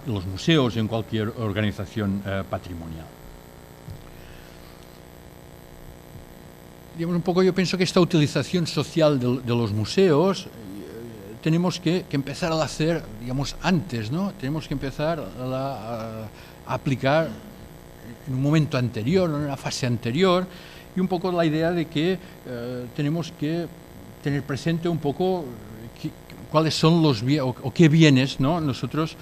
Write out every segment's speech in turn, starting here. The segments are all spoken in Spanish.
los museos, en cualquier organización patrimonial. Digamos, un poco yo pienso que esta utilización social de los museos tenemos que empezar a hacer, digamos, antes, ¿no? Tenemos que empezar a aplicar en un momento anterior, en una fase anterior, y un poco la idea de que tenemos que tener presente un poco cuáles son los bienes o qué bienes, ¿no?, nosotros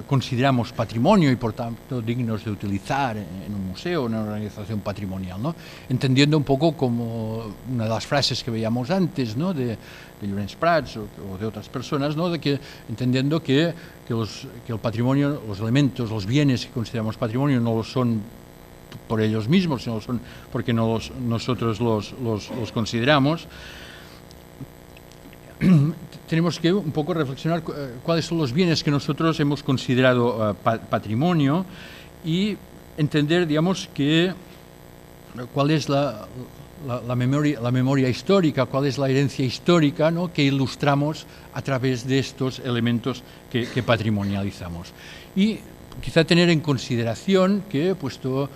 consideramos patrimonio y por tanto dignos de utilizar en un museo, en una organización patrimonial, ¿no? Entendiendo un poco como una de las frases que veíamos antes, ¿no?, de Llorenç Prats o de otras personas, ¿no?, de que entendiendo que el patrimonio, los elementos, los bienes que consideramos patrimonio no lo son por ellos mismos, sino son porque nosotros los consideramos. Tenemos que un poco reflexionar cuáles son los bienes que nosotros hemos considerado patrimonio y entender, digamos, que cuál es la memoria histórica, cuál es la herencia histórica, ¿no?, que ilustramos a través de estos elementos que patrimonializamos. Y quizá tener en consideración que, puesto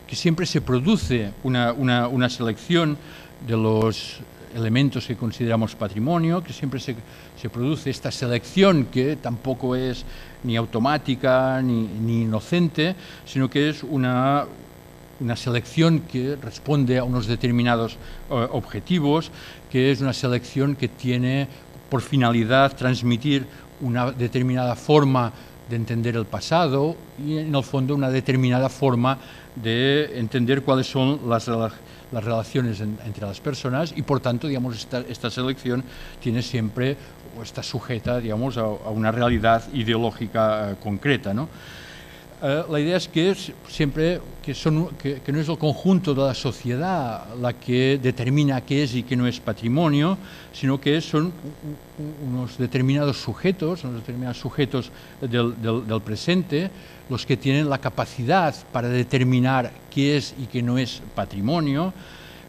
que siempre se produce una selección de los elementos que consideramos patrimonio, que siempre se produce esta selección que tampoco es ni automática ni inocente, sino que es una selección que responde a unos determinados objetivos, que es una selección que tiene por finalidad transmitir una determinada forma de entender el pasado y, en el fondo, una determinada forma de entender cuáles son las relaciones entre las personas y, por tanto, digamos, esta selección tiene siempre o está sujeta, digamos, a una realidad ideológica concreta, ¿no? La idea es que siempre que no es el conjunto de la sociedad la que determina qué es y qué no es patrimonio, sino que son unos determinados sujetos del presente los que tienen la capacidad para determinar qué es y qué no es patrimonio.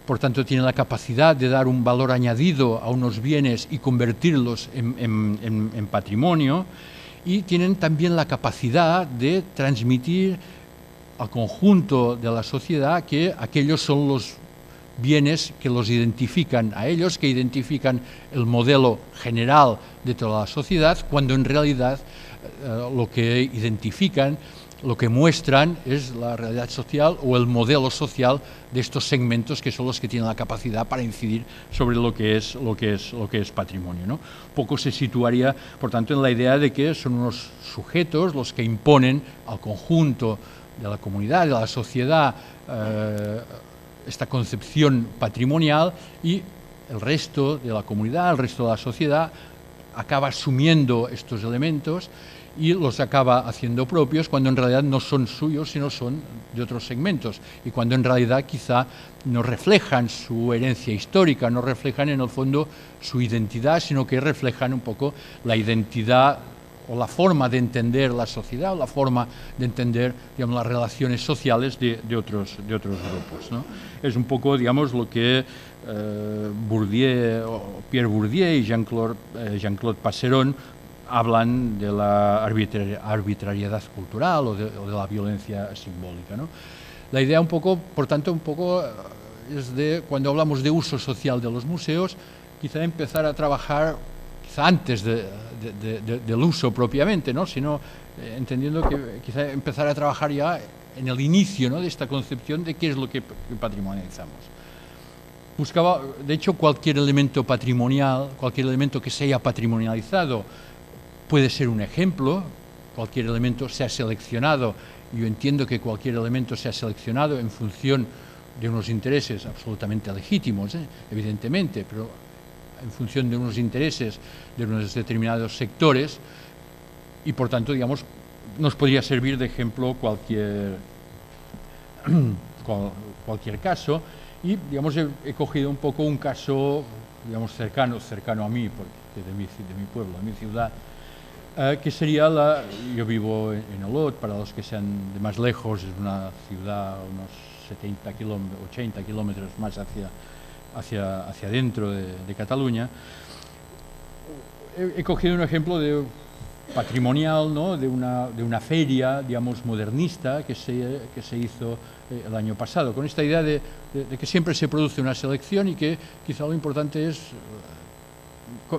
Por tanto, tienen la capacidad de dar un valor añadido a unos bienes y convertirlos en patrimonio. Y tienen también la capacidad de transmitir al conjunto de la sociedad que aquellos son los bienes que los identifican a ellos, que identifican el modelo general de toda la sociedad, cuando en realidad lo que identifican, lo que muestran es la realidad social o el modelo social de estos segmentos que son los que tienen la capacidad para incidir sobre lo que es patrimonio, ¿no? Poco se situaría, por tanto, en la idea de que son unos sujetos los que imponen al conjunto de la comunidad, de la sociedad, esta concepción patrimonial, y el resto de la comunidad, el resto de la sociedad acaba asumiendo estos elementos y los acaba haciendo propios cuando en realidad no son suyos, sino son de otros segmentos, y cuando en realidad quizá no reflejan su herencia histórica, no reflejan en el fondo su identidad, sino que reflejan un poco la identidad o la forma de entender la sociedad, o la forma de entender, digamos, las relaciones sociales de otros grupos, ¿no? Es un poco, digamos, lo que Pierre Bourdieu y Jean-Claude Passeron hablan de la arbitrariedad cultural o de la violencia simbólica, ¿no? La idea un poco, por tanto, es de, cuando hablamos de uso social de los museos, quizá empezar a trabajar quizá antes del uso propiamente, ¿no?, sino entendiendo que quizá empezar a trabajar ya en el inicio, ¿no?, de esta concepción de qué es lo que patrimonializamos. Buscaba, de hecho, cualquier elemento patrimonial, cualquier elemento que se haya patrimonializado, puede ser un ejemplo. Cualquier elemento se ha seleccionado. Yo entiendo que cualquier elemento se ha seleccionado en función de unos intereses absolutamente legítimos, evidentemente, pero en función de unos intereses de unos determinados sectores, y por tanto, digamos, nos podría servir de ejemplo cualquier caso. Y, digamos, he cogido un poco un caso, digamos, cercano a mí, porque de mi pueblo, de mi ciudad, que sería yo vivo en Olot, para los que sean de más lejos, es una ciudad unos 80 kilómetros más hacia dentro de Cataluña. He cogido un ejemplo de patrimonial, ¿no?, de una feria, digamos, modernista que se hizo el año pasado, con esta idea de que siempre se produce una selección y que quizá lo importante es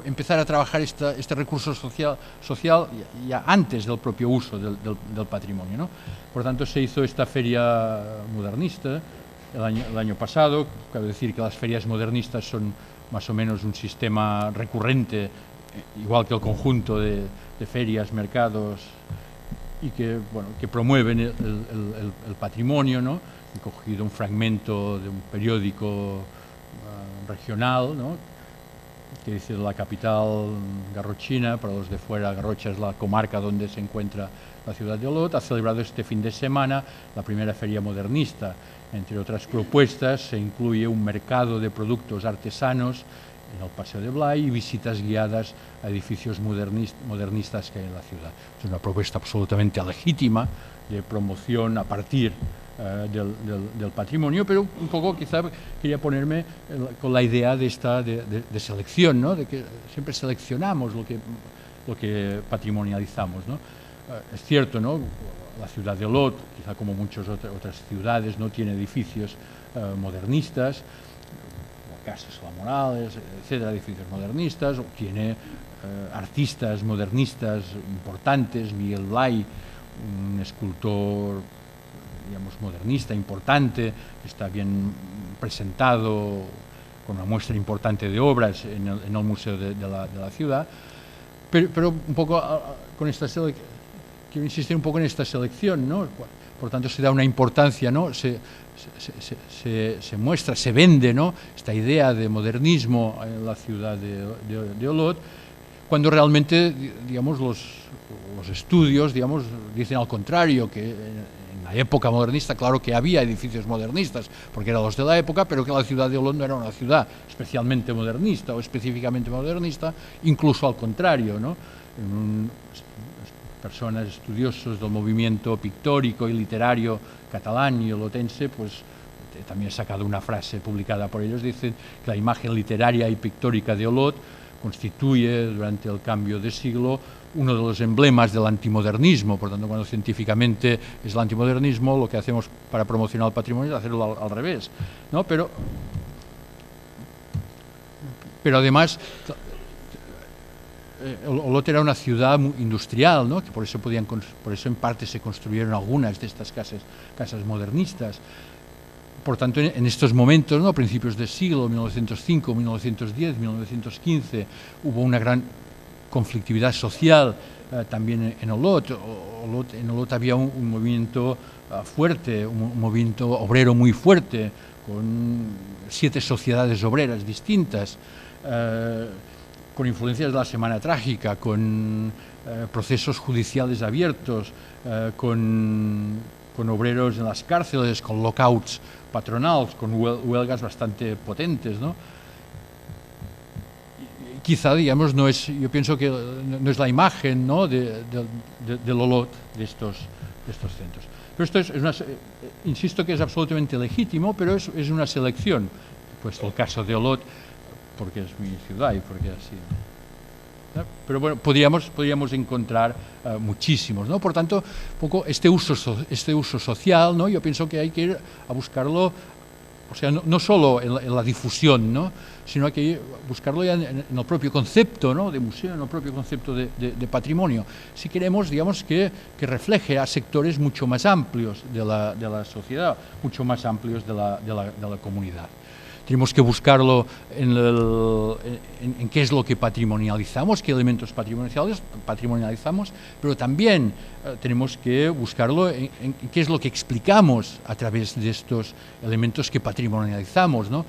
empezar a trabajar este recurso social ya antes del propio uso del patrimonio, ¿no? Por tanto, se hizo esta feria modernista el año pasado. Cabe decir que las ferias modernistas son más o menos un sistema recurrente, igual que el conjunto de ferias, mercados, y que promueven el patrimonio, ¿no? He cogido un fragmento de un periódico regional, ¿no?, que dice la capital garrochina, para los de fuera, Garrocha es la comarca donde se encuentra la ciudad de Olot, ha celebrado este fin de semana la primera feria modernista. Entre otras propuestas se incluye un mercado de productos artesanos en el Paseo de Blay y visitas guiadas a edificios modernistas que hay en la ciudad. Es una propuesta absolutamente legítima de promoción a partir del patrimonio, pero un poco quizá quería ponerme con la idea de selección, ¿no?, de que siempre seleccionamos lo que patrimonializamos, ¿no? Es cierto, ¿no?, la ciudad de Olot, quizá como muchas otras ciudades, no tiene edificios modernistas, casas Morales, etcétera, edificios modernistas, tiene artistas modernistas importantes, Miguel Blay, un escultor, digamos, modernista importante, que está bien presentado con una muestra importante de obras en el museo de la ciudad, pero un poco con esta selección, quiero insistir un poco en esta selección, ¿no? Por tanto, se da una importancia, ¿no?, se muestra, se vende, ¿no?, esta idea de modernismo en la ciudad de Olot, cuando realmente, digamos, los estudios, digamos, dicen al contrario, que en la época modernista, claro que había edificios modernistas, porque eran los de la época, pero que la ciudad de Olot no era una ciudad especialmente modernista o específicamente modernista, incluso al contrario, ¿no? Personas estudiosos del movimiento pictórico y literario catalán y olotense, pues también he sacado una frase publicada por ellos, dicen que la imagen literaria y pictórica de Olot constituye durante el cambio de siglo uno de los emblemas del antimodernismo. Por tanto, cuando científicamente es el antimodernismo, lo que hacemos para promocionar el patrimonio es hacerlo al revés, ¿no? Pero además, Olot era una ciudad industrial, ¿no?, que por eso en parte se construyeron algunas de estas casas modernistas. Por tanto, en estos momentos, ¿no?, a principios del siglo, 1905, 1910, 1915, hubo una gran conflictividad social también en Olot. En Olot había un movimiento fuerte, un movimiento obrero muy fuerte, con 7 sociedades obreras distintas, con influencias de la Semana Trágica, con procesos judiciales abiertos, con obreros en las cárceles, con lockouts patronales, con huelgas bastante potentes, ¿no? Quizá, digamos, yo pienso que no es la imagen, ¿no?, del Olot de estos centros. Pero esto insisto que es absolutamente legítimo, pero es una selección. Pues el caso de Olot, porque es mi ciudad y porque así, ¿no? Pero bueno, podríamos encontrar muchísimos, ¿no? Por tanto, un poco este uso social, ¿no?, yo pienso que hay que ir a buscarlo, o sea, no solo en la difusión, ¿no?, sino hay que buscarlo ya en el propio concepto, ¿no?, de museo, en el propio concepto de patrimonio, si queremos, digamos, que refleje a sectores mucho más amplios de la sociedad, mucho más amplios de la comunidad. Tenemos que buscarlo en qué es lo que patrimonializamos, qué elementos patrimonializamos, pero también tenemos que buscarlo en qué es lo que explicamos a través de estos elementos que patrimonializamos, ¿no?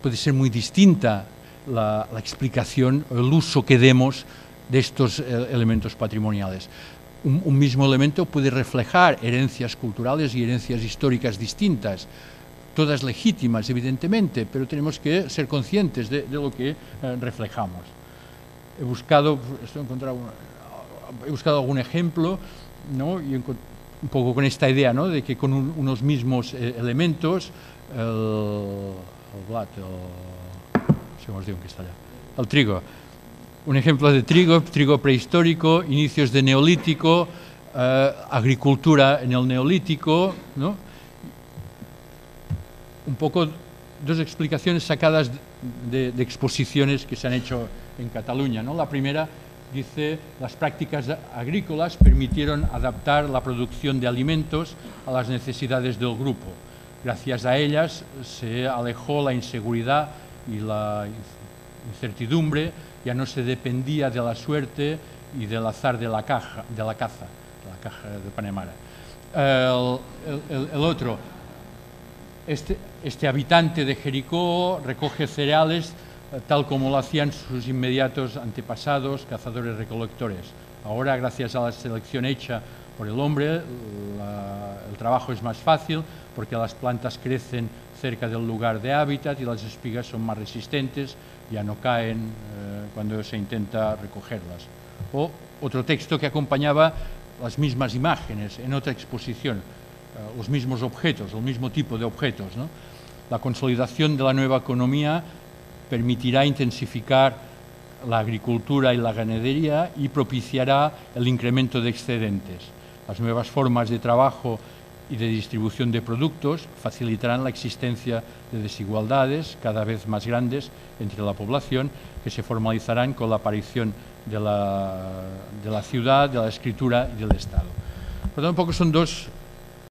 Puede ser muy distinta la explicación, el uso que demos de estos elementos patrimoniales. Un mismo elemento puede reflejar herencias culturales y herencias históricas distintas, todas legítimas, evidentemente, pero tenemos que ser conscientes de lo que reflejamos. He buscado algún ejemplo, ¿no?, y un poco con esta idea, ¿no?, de que con unos mismos elementos, el blat, el trigo, un ejemplo de trigo prehistórico, inicios de neolítico, agricultura en el neolítico, ¿no? Un poco dos explicaciones sacadas de exposiciones que se han hecho en Cataluña, ¿no? La primera dice: las prácticas agrícolas permitieron adaptar la producción de alimentos a las necesidades del grupo. Gracias a ellas se alejó la inseguridad y la incertidumbre, ya no se dependía de la suerte y del azar de la caza de Panemara. El otro, este habitante de Jericó recoge cereales tal como lo hacían sus inmediatos antepasados, cazadores-recolectores. Ahora, gracias a la selección hecha por el hombre, el trabajo es más fácil porque las plantas crecen cerca del lugar de hábitat y las espigas son más resistentes, ya no caen cuando se intenta recogerlas. O otro texto que acompañaba las mismas imágenes en otra exposición, los mismos objetos, el mismo tipo de objetos, ¿no? La consolidación de la nueva economía permitirá intensificar la agricultura y la ganadería y propiciará el incremento de excedentes. Las nuevas formas de trabajo y de distribución de productos facilitarán la existencia de desigualdades cada vez más grandes entre la población, que se formalizarán con la aparición de la ciudad, de la escritura y del Estado. Por tanto, un poco son dos